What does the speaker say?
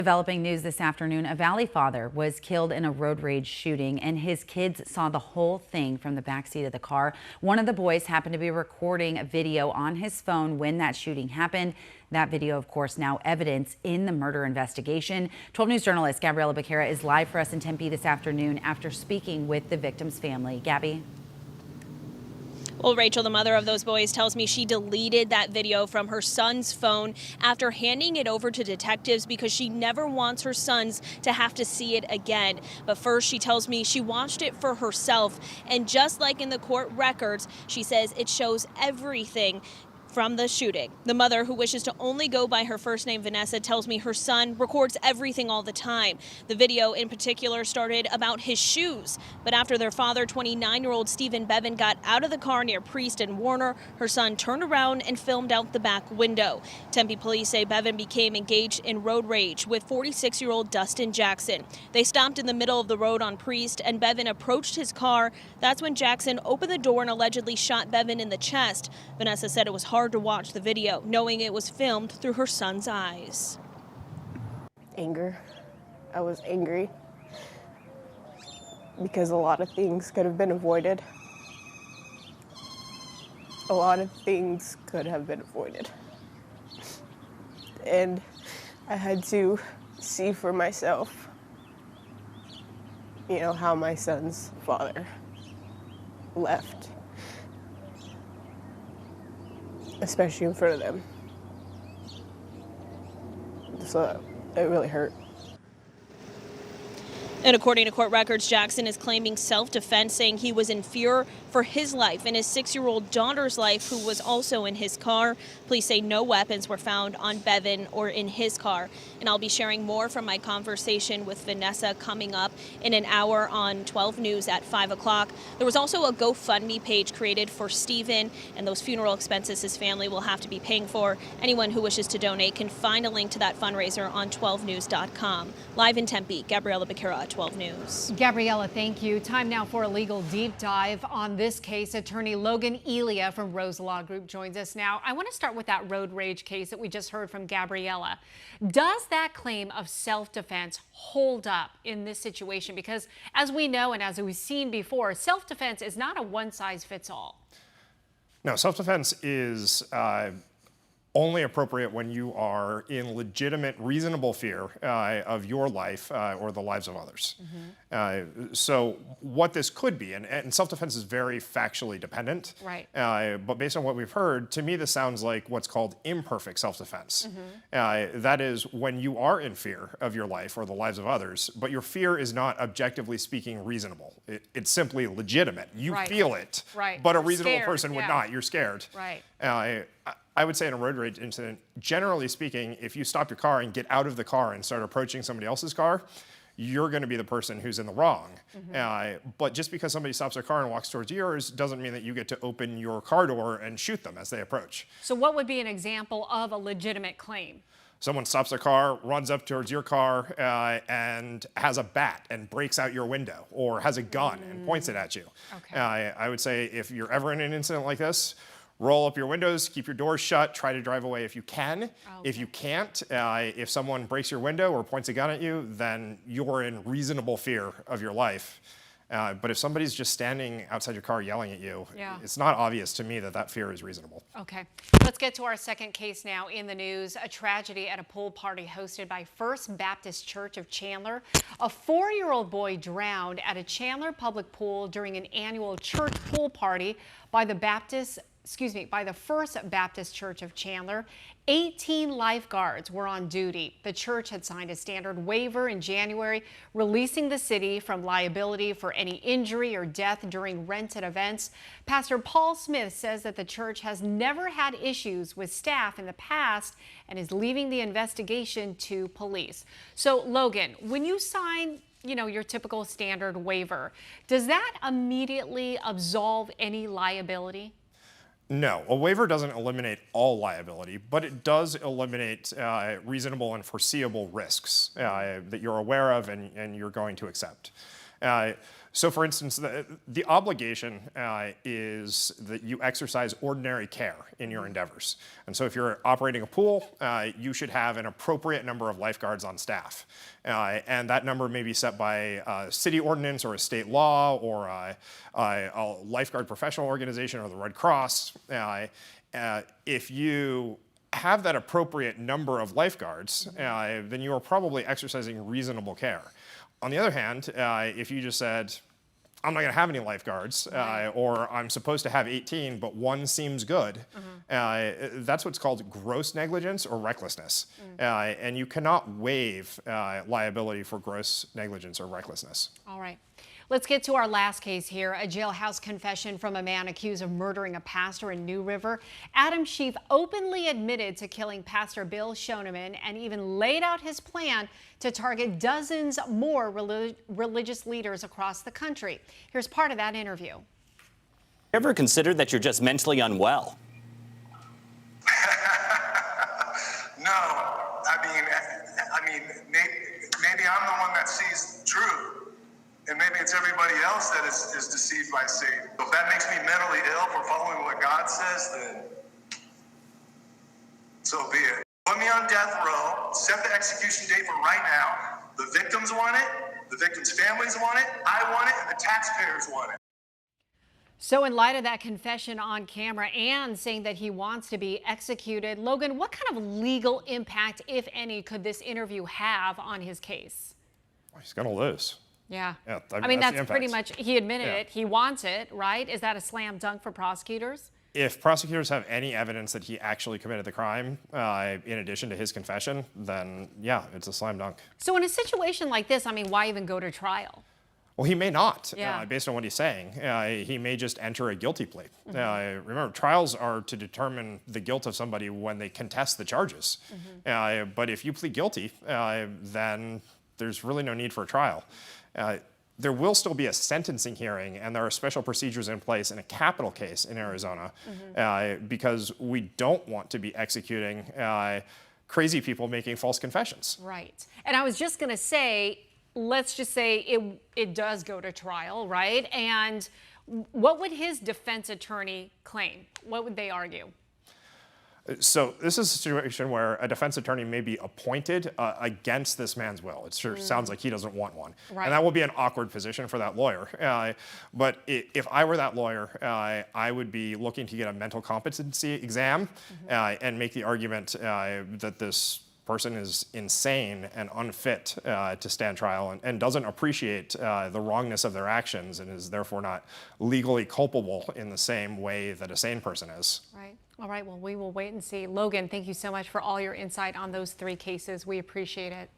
Developing news this afternoon, a Valley father was killed in a road rage shooting, and his kids saw the whole thing from the backseat of the car. One of the boys happened to be recording a video on his phone when that shooting happened. That video, of course, now evidence in the murder investigation. 12 News journalist Gabriella Becerra is live for us in Tempe this afternoon after speaking with the victim's family. Gabby? Well, Rachel, the mother of those boys, tells me she deleted that video from her son's phone after handing it over to detectives because she never wants her sons to have to see it again. But first, she tells me she watched it for herself. And just like in the court records, she says it shows everything from the shooting. The mother, who wishes to only go by her first name, Vanessa, tells me her son records everything all the time. The video in particular started about his shoes, but after their father, 29-year-old Stephen Bevan, got out of the car near Priest and Warner, her son turned around and filmed out the back window. Tempe police say Bevan became engaged in road rage with 46-year-old Dustin Jackson. They stopped in the middle of the road on Priest, and Bevan approached his car. That's when Jackson opened the door and allegedly shot Bevan in the chest. Vanessa said it was hard to watch the video, knowing it was filmed through her son's eyes. Anger. I was angry because a lot of things could have been avoided. A lot of things could have been avoided. And I had to see for myself, how my son's father left. Especially in front of them. So it really hurt. And according to court records, Jackson is claiming self-defense, saying he was in fear for his life and his 6-year-old daughter's life, who was also in his car. Police say no weapons were found on Bevan or in his car. And I'll be sharing more from my conversation with Vanessa coming up in an hour on 12 News at 5 o'clock. There was also a GoFundMe page created for Stephen, and those funeral expenses his family will have to be paying for. Anyone who wishes to donate can find a link to that fundraiser on 12news.com. Live in Tempe, Gabriella Becerra, 12 News. Gabriella, thank you. Time now for a legal deep dive on this case. Attorney Logan Elia from Rose Law Group joins us now. I want to start with that road rage case that we just heard from Gabriella. Does that claim of self-defense hold up in this situation? Because as we know and as we've seen before, self-defense is not a one-size-fits-all. No, self-defense is only appropriate when you are in legitimate, reasonable fear of your life or the lives of others. So what this could be, and self-defense is very factually dependent, right? But based on what we've heard, to me this sounds like what's called imperfect self-defense. That is when you are in fear of your life or the lives of others, but your fear is not objectively speaking reasonable. It's simply legitimate. You feel it, but a reasonable person would not. You're scared. I would say in a road rage incident, generally speaking, if you stop your car and get out of the car and start approaching somebody else's car, you're going to be the person who's in the wrong. But just because somebody stops their car and walks towards yours doesn't mean that you get to open your car door and shoot them as they approach. So what would be an example of a legitimate claim? Someone stops their car, runs up towards your car, and has a bat and breaks out your window, or has a gun and points it at you. I would say if you're ever in an incident like this, roll up your windows, keep your doors shut, try to drive away if you can. If you can't, if someone breaks your window or points a gun at you, then you're in reasonable fear of your life. But if somebody's just standing outside your car yelling at you, it's not obvious to me that that fear is reasonable. Okay, let's get to our second case now in the news. A tragedy at a pool party hosted by First Baptist Church of Chandler. A 4-year-old boy drowned at a Chandler public pool during an annual church pool party by the First Baptist Church of Chandler. 18 lifeguards were on duty. The church had signed a standard waiver in January, releasing the city from liability for any injury or death during rented events. Pastor Paul Smith says that the church has never had issues with staff in the past and is leaving the investigation to police. So, Logan, when you sign your typical standard waiver, does that immediately absolve any liability? No, a waiver doesn't eliminate all liability, but it does eliminate reasonable and foreseeable risks that you're aware of and you're going to accept. So for instance, the obligation is that you exercise ordinary care in your endeavors. And so if you're operating a pool, you should have an appropriate number of lifeguards on staff. And that number may be set by a city ordinance or a state law or a lifeguard professional organization or the Red Cross. If you have that appropriate number of lifeguards, then you are probably exercising reasonable care. On the other hand, if you just said, I'm not going to have any lifeguards, or I'm supposed to have 18, but one seems good, that's what's called gross negligence or recklessness. And you cannot waive liability for gross negligence or recklessness. All right. Let's get to our last case here, a jailhouse confession from a man accused of murdering a pastor in New River. Adam Schief openly admitted to killing Pastor Bill Shoneman and even laid out his plan to target dozens more religious leaders across the country. Here's part of that interview. Ever considered that you're just mentally unwell? No, I mean, maybe I'm the one that sees the truth. And maybe it's everybody else that is deceived by Satan. So if that makes me mentally ill for following what God says, then so be it. Put me on death row, set the execution date for right now. The victims want it, the victims' families want it, I want it, and the taxpayers want it. So in light of that confession on camera and saying that he wants to be executed, Logan, what kind of legal impact, if any, could this interview have on his case? Well, he's going to lose. Yeah. I mean, that's pretty much, he admitted Yeah. it. He wants it, right? Is that a slam dunk for prosecutors? If prosecutors have any evidence that he actually committed the crime, in addition to his confession, then yeah, it's a slam dunk. So in a situation like this, I mean, why even go to trial? Well, he may not, Yeah. based on what he's saying. He may just enter a guilty plea. Remember, trials are to determine the guilt of somebody when they contest the charges. But if you plead guilty, then there's really no need for a trial. There will still be a sentencing hearing, and there are special procedures in place in a capital case in Arizona because we don't want to be executing crazy people making false confessions. Right. And I was just going to say, let's just say it does go to trial, right? And what would his defense attorney claim? What would they argue? So this is a situation where a defense attorney may be appointed against this man's will. It sure sounds like he doesn't want one. Right. And that will be an awkward position for that lawyer. But if I were that lawyer, I would be looking to get a mental competency exam and make the argument that this person is insane and unfit to stand trial and doesn't appreciate the wrongness of their actions and is therefore not legally culpable in the same way that a sane person is. Right. All right. Well, we will wait and see. Logan, thank you so much for all your insight on those three cases. We appreciate it.